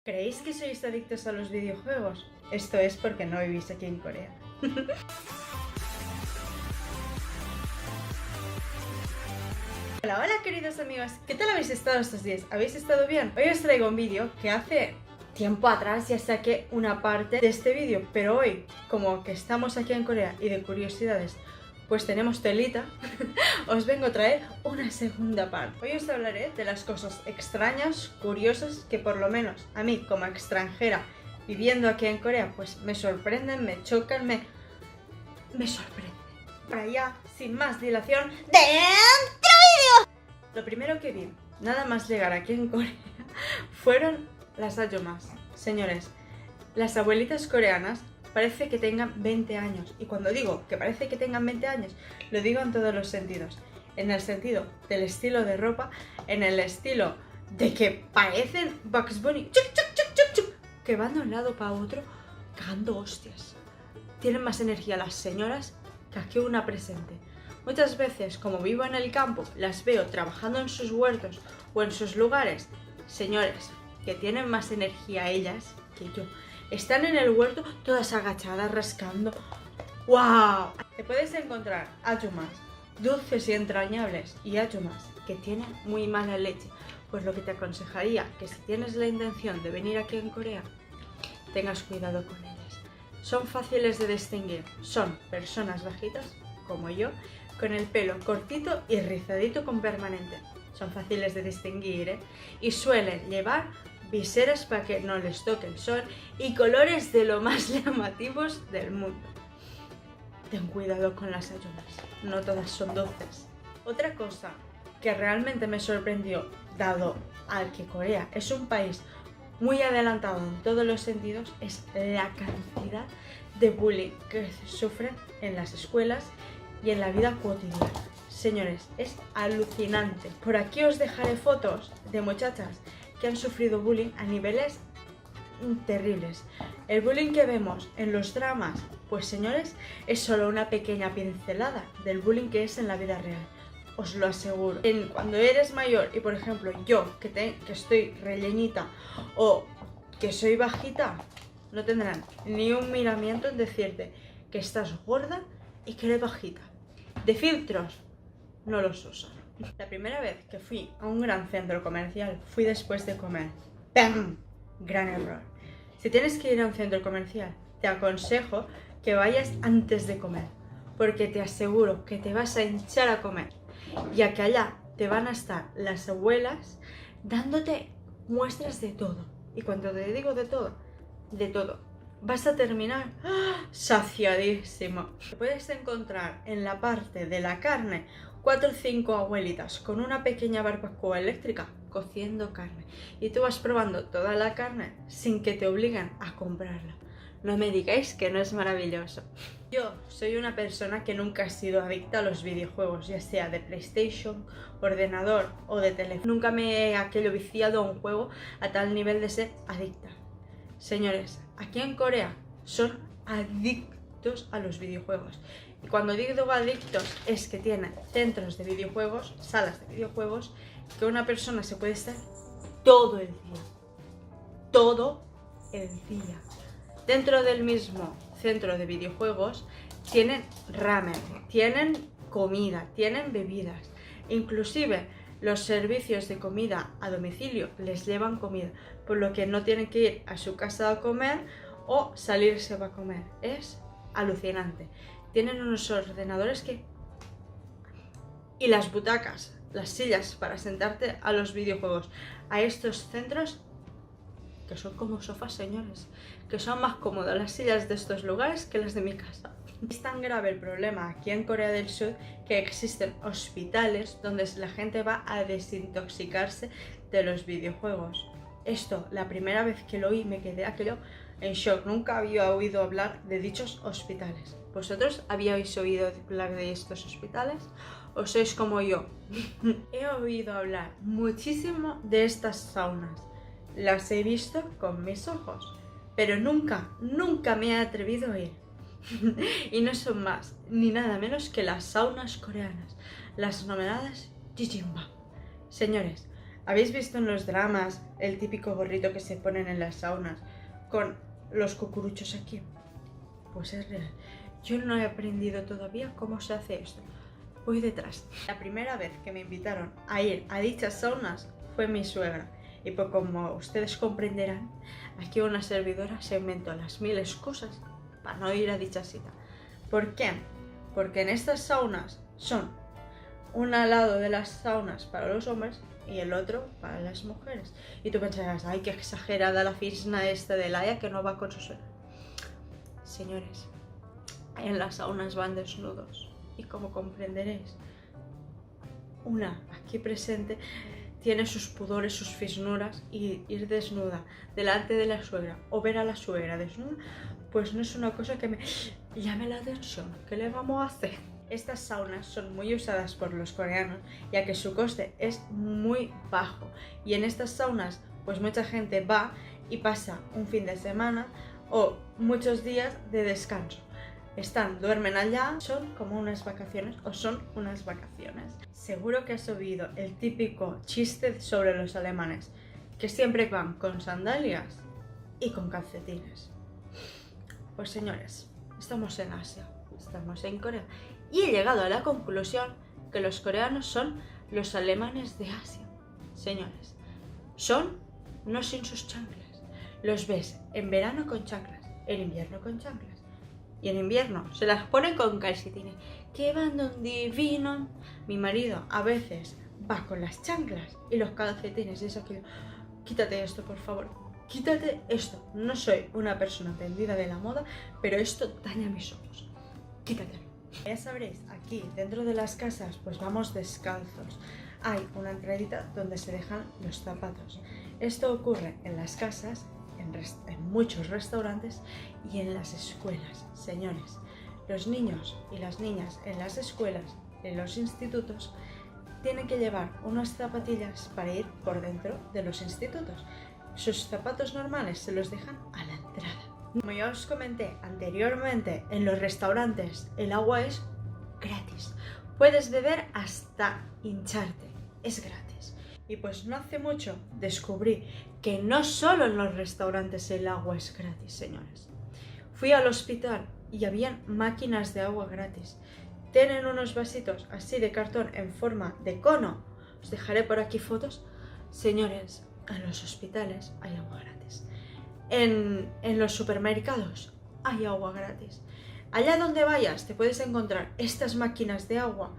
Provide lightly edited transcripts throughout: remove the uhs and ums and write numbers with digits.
¿Creéis que sois adictos a los videojuegos? Esto es porque no vivís aquí en Corea. Hola, hola queridos amigos, ¿qué tal habéis estado estos días? ¿Habéis estado bien? Hoy os traigo un vídeo que hace tiempo atrás ya saqué una parte de este vídeo, pero hoy, como que estamos aquí en Corea y de curiosidades, pues tenemos telita, os vengo a traer una segunda parte. Hoy os hablaré de las cosas extrañas, curiosas, que por lo menos a mí como extranjera viviendo aquí en Corea, pues me sorprenden, me chocan, me sorprenden. Para allá, sin más dilación, ¡dentro vídeo! Lo primero que vi, nada más llegar aquí en Corea, fueron las ayomas. Señores, las abuelitas coreanas parece que tengan 20 años. Y cuando digo que parece que tengan 20 años, lo digo en todos los sentidos. En el sentido del estilo de ropa, en el estilo de que parecen Bugs Bunny, chuc, chuc, chuc, chuc, chuc, que van de un lado para otro cagando hostias. Tienen más energía las señoras que aquí una presente. Muchas veces, como vivo en el campo, las veo trabajando en sus huertos o en sus lugares. Señores, que tienen más energía ellas que yo. Están en el huerto todas agachadas, rascando. ¡Wow! Te puedes encontrar ayumas dulces y entrañables y ayumas que tienen muy mala leche. Pues lo que te aconsejaría, que si tienes la intención de venir aquí en Corea, tengas cuidado con ellas. Son fáciles de distinguir. Son personas bajitas, como yo, con el pelo cortito y rizadito con permanente. Son fáciles de distinguir, ¿eh? Y suelen llevar viseras para que no les toque el sol y colores de lo más llamativos del mundo. Ten cuidado con las ayunas, no todas son dulces. Otra cosa que realmente me sorprendió, dado al que Corea es un país muy adelantado en todos los sentidos, es la cantidad de bullying que sufren en las escuelas y en la vida cotidiana. Señores, es alucinante. Por aquí os dejaré fotos de muchachas que han sufrido bullying a niveles terribles. El bullying que vemos en los dramas, pues señores, es solo una pequeña pincelada del bullying que es en la vida real. Os lo aseguro. Cuando eres mayor y por ejemplo yo que estoy rellenita o que soy bajita, no tendrán ni un miramiento en decirte que estás gorda y que eres bajita. De filtros no los usan. La primera vez que fui a un gran centro comercial fui después de comer. ¡Pam! Gran error. Si tienes que ir a un centro comercial, te aconsejo que vayas antes de comer, porque te aseguro que te vas a hinchar a comer, ya que allá te van a estar las abuelas dándote muestras de todo. Y cuando te digo de todo, vas a terminar saciadísimo. Te puedes encontrar en la parte de la carne 4 o 5 abuelitas con una pequeña barbacoa eléctrica cociendo carne y tú vas probando toda la carne sin que te obliguen a comprarla. No me digáis que no es maravilloso. Yo soy una persona que nunca ha sido adicta a los videojuegos, ya sea de PlayStation, ordenador o de teléfono. Nunca me he viciado a un juego a tal nivel de ser adicta. Señores, aquí en Corea son adictos a los videojuegos. Y cuando digo adictos es que tienen centros de videojuegos, salas de videojuegos, que una persona se puede estar todo el día. Todo el día. Dentro del mismo centro de videojuegos tienen ramen, tienen comida, tienen bebidas. Inclusive los servicios de comida a domicilio les llevan comida, por lo que no tienen que ir a su casa a comer o salirse a comer. Es alucinante. Tienen unos ordenadores y las butacas, las sillas para sentarte a los videojuegos, a estos centros que son como sofás, señores, que son más cómodas las sillas de estos lugares que las de mi casa. Es tan grave el problema aquí en Corea del Sur que existen hospitales donde la gente va a desintoxicarse de los videojuegos. Esto, la primera vez que lo oí me quedé en shock. Nunca había oído hablar de dichos hospitales. ¿Vosotros habíais oído hablar de estos hospitales? ¿O sois como yo? He oído hablar muchísimo de estas saunas. Las he visto con mis ojos, pero nunca me he atrevido a ir. Y no son más ni nada menos que las saunas coreanas, las nominadas Jijimbam. Señores, ¿Habéis visto en los dramas el típico gorrito que se ponen en las saunas con los cucuruchos aquí? Pues es real. Yo no he aprendido todavía cómo se hace esto. Voy detrás. La primera vez que me invitaron a ir a dichas saunas fue mi suegra. Y pues como ustedes comprenderán, aquí una servidora se inventó las miles cosas para no ir a dicha cita. ¿Por qué? Porque en estas saunas son un lado de las saunas para los hombres y el otro para las mujeres. Y tú pensarás, ay, qué exagerada la fisna esta de Laia que no va con su suegra. Señores, en las saunas van desnudos. Y como comprenderéis, una aquí presente tiene sus pudores, sus fisnuras, y ir desnuda delante de la suegra o ver a la suegra desnuda, pues no es una cosa que me llame la atención. ¿Qué le vamos a hacer? Estas saunas son muy usadas por los coreanos, ya que su coste es muy bajo. Y en estas saunas, pues mucha gente va y pasa un fin de semana o muchos días de descanso. Duermen allá, son como unas vacaciones o son unas vacaciones. Seguro que has oído el típico chiste sobre los alemanes, que siempre van con sandalias y con calcetines. Pues señores, estamos en Asia, estamos en Corea, y he llegado a la conclusión que los coreanos son los alemanes de Asia. Señores, son no sin sus chanclas. Los ves en verano con chanclas, en invierno con chanclas. Y en invierno se las ponen con calcetines. ¡Qué bandón divino! Mi marido a veces va con las chanclas y los calcetines. Y eso que quítate esto, por favor. Quítate esto. No soy una persona entendida de la moda, pero esto daña mis ojos. Quítatelo. Ya sabréis, aquí dentro de las casas pues vamos descalzos. Hay una entradita donde se dejan los zapatos. Esto ocurre en las casas, en muchos restaurantes y en las escuelas. Señores, los niños y las niñas en las escuelas, en los institutos, tienen que llevar unas zapatillas para ir por dentro de los institutos. Sus zapatos normales se los dejan a la entrada. Como ya os comenté anteriormente, en los restaurantes el agua es gratis. Puedes beber hasta hincharte, es gratis. Y pues no hace mucho descubrí que no solo en los restaurantes el agua es gratis, señores. Fui al hospital y habían máquinas de agua gratis. Tienen unos vasitos así de cartón en forma de cono. Os dejaré por aquí fotos. Señores, en los hospitales hay agua gratis. En los supermercados hay agua gratis. Allá donde vayas te puedes encontrar estas máquinas de agua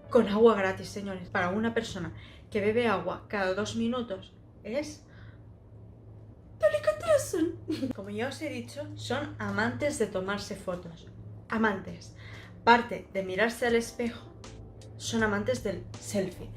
con agua gratis, señores. Para una persona que bebe agua cada 2 minutos es delicatessen. Como ya os he dicho, son amantes de tomarse fotos. Amantes. Aparte de mirarse al espejo, son amantes del selfie.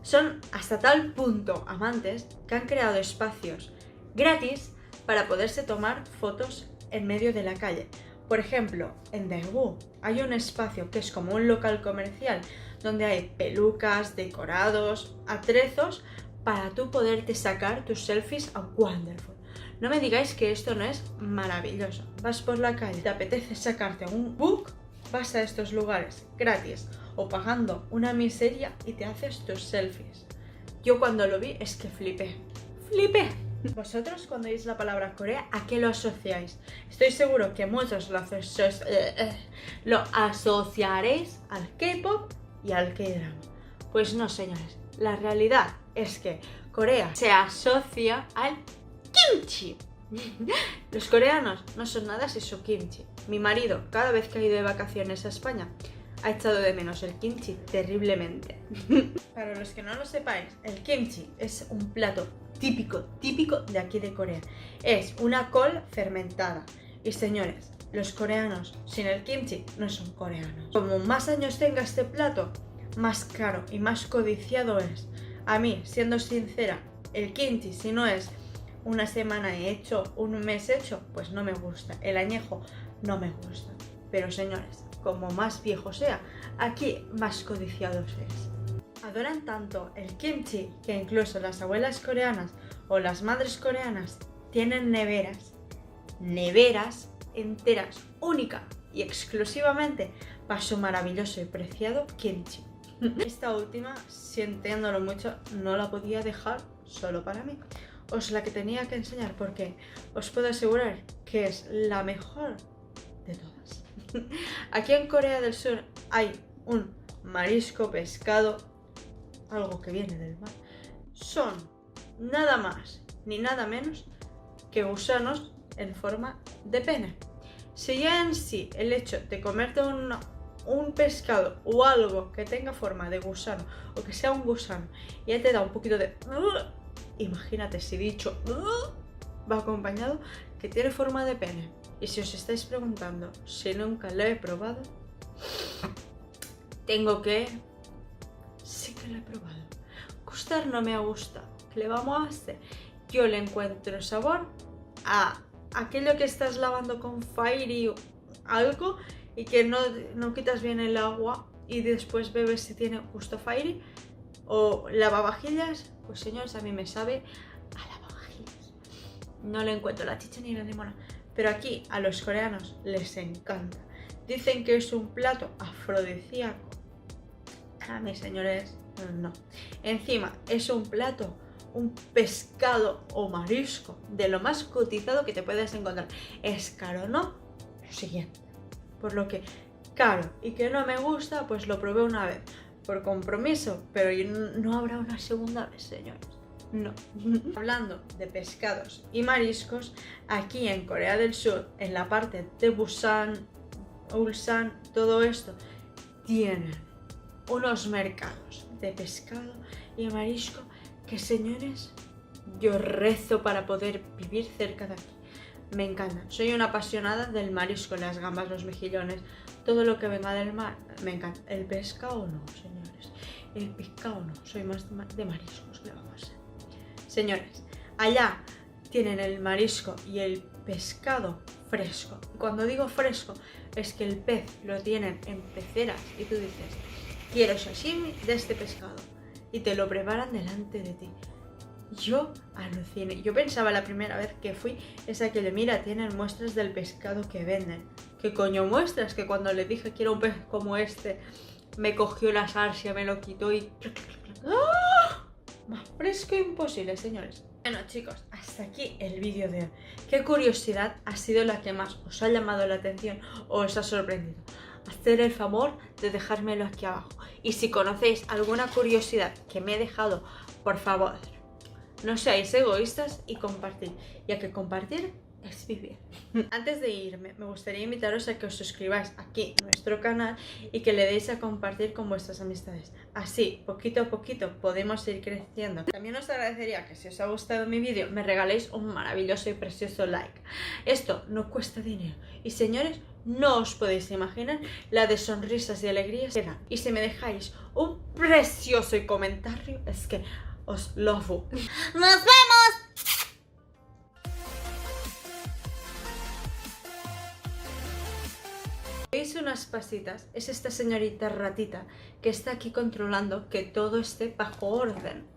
Son hasta tal punto amantes que han creado espacios gratis para poderse tomar fotos en medio de la calle. Por ejemplo, en Daegu hay un espacio que es como un local comercial donde hay pelucas, decorados, atrezos para tú poderte sacar tus selfies a wonderful. No me digáis que esto no es maravilloso. Vas por la calle, te apetece sacarte un book, vas a estos lugares gratis o pagando una miseria y te haces tus selfies. Yo cuando lo vi es que flipé. ¡Flipé! Vosotros cuando oís la palabra Corea, ¿a qué lo asociáis? Estoy seguro que muchos lo asociaréis al K-pop y al K-drama. Pues no, señores. La realidad es que Corea se asocia al kimchi. Los coreanos no son nada sin su kimchi. Mi marido, cada vez que ha ido de vacaciones a España, ha echado de menos el kimchi terriblemente. Para los que no lo sepáis, el kimchi es un plato típico de aquí de Corea. Es una col fermentada. Y señores, los coreanos sin el kimchi no son coreanos. Como más años tenga este plato, más caro y más codiciado es. A mí, siendo sincera, el kimchi, si no es una semana hecho, un mes hecho, pues no me gusta. El añejo no me gusta. Pero señores, como más viejo sea, aquí más codiciado es. Adoran tanto el kimchi que incluso las abuelas coreanas o las madres coreanas tienen neveras enteras, única y exclusivamente para su maravilloso y preciado kimchi. Esta última, sintiéndolo mucho, no la podía dejar solo para mí. Os la que tenía que enseñar porque os puedo asegurar que es la mejor de todas. Aquí en Corea del Sur hay un marisco, pescado, algo que viene del mar. Son nada más ni nada menos que gusanos en forma de pene. Si ya en sí el hecho de comerte un pescado o algo que tenga forma de gusano o que sea un gusano ya te da un poquito de... imagínate si dicho va acompañado que tiene forma de pene. Y si os estáis preguntando si nunca lo he probado, tengo que... sí que lo he probado. Gustar no me ha gustado. ¿Qué le vamos a hacer? Yo le encuentro sabor a aquello que estás lavando con Fairy o algo y que no quitas bien el agua y después bebes si tiene gusto Fairy o lavavajillas. Pues señores, a mí me sabe a lavavajillas. No le encuentro la chicha ni la limona. Pero aquí a los coreanos les encanta. Dicen que es un plato afrodisíaco. A mí, señores, no. Encima es un plato, un pescado o marisco de lo más cotizado que te puedes encontrar. ¿Es caro o no? Lo siguiente. Por lo que caro y que no me gusta, pues lo probé una vez por compromiso, pero no habrá una segunda vez, señores. No. Hablando de pescados y mariscos, aquí en Corea del Sur, en la parte de Busan, Ulsan, todo esto, tienen unos mercados de pescado y marisco que, señores, yo rezo para poder vivir cerca de aquí. Me encantan. Soy una apasionada del marisco, las gambas, los mejillones, todo lo que venga del mar, me encanta. El pescado no, señores. El pescado no. Soy más de mariscos, ¿qué vamos a hacer? Señores, allá tienen el marisco y el pescado fresco. Cuando digo fresco, es que el pez lo tienen en peceras y tú dices, quiero sashimi de este pescado. Y te lo preparan delante de ti. Yo aluciné. Yo pensaba la primera vez que fui, esa que le mira, tienen muestras del pescado que venden. ¿Qué coño muestras? Que cuando le dije quiero un pez como este, me cogió la sarsia, me lo quitó y... ¡ah! Más fresco imposible, señores. Bueno, chicos, hasta aquí el vídeo de hoy. ¿Qué curiosidad ha sido la que más os ha llamado la atención o os ha sorprendido? Hacer el favor de dejármelo aquí abajo. Y si conocéis alguna curiosidad que me he dejado, por favor, no seáis egoístas y compartid, ya que compartir es vivir. Antes de irme, me gustaría invitaros a que os suscribáis aquí a nuestro canal y que le deis a compartir con vuestras amistades. Así, poquito a poquito, podemos ir creciendo. También os agradecería que si os ha gustado mi vídeo, me regaléis un maravilloso y precioso like. Esto no cuesta dinero. Y señores, no os podéis imaginar la de sonrisas y alegrías que da. Y si me dejáis un precioso comentario, es que os love. ¡Nos vemos! ¿Veis unas pasitas? Es esta señorita ratita que está aquí controlando que todo esté bajo orden.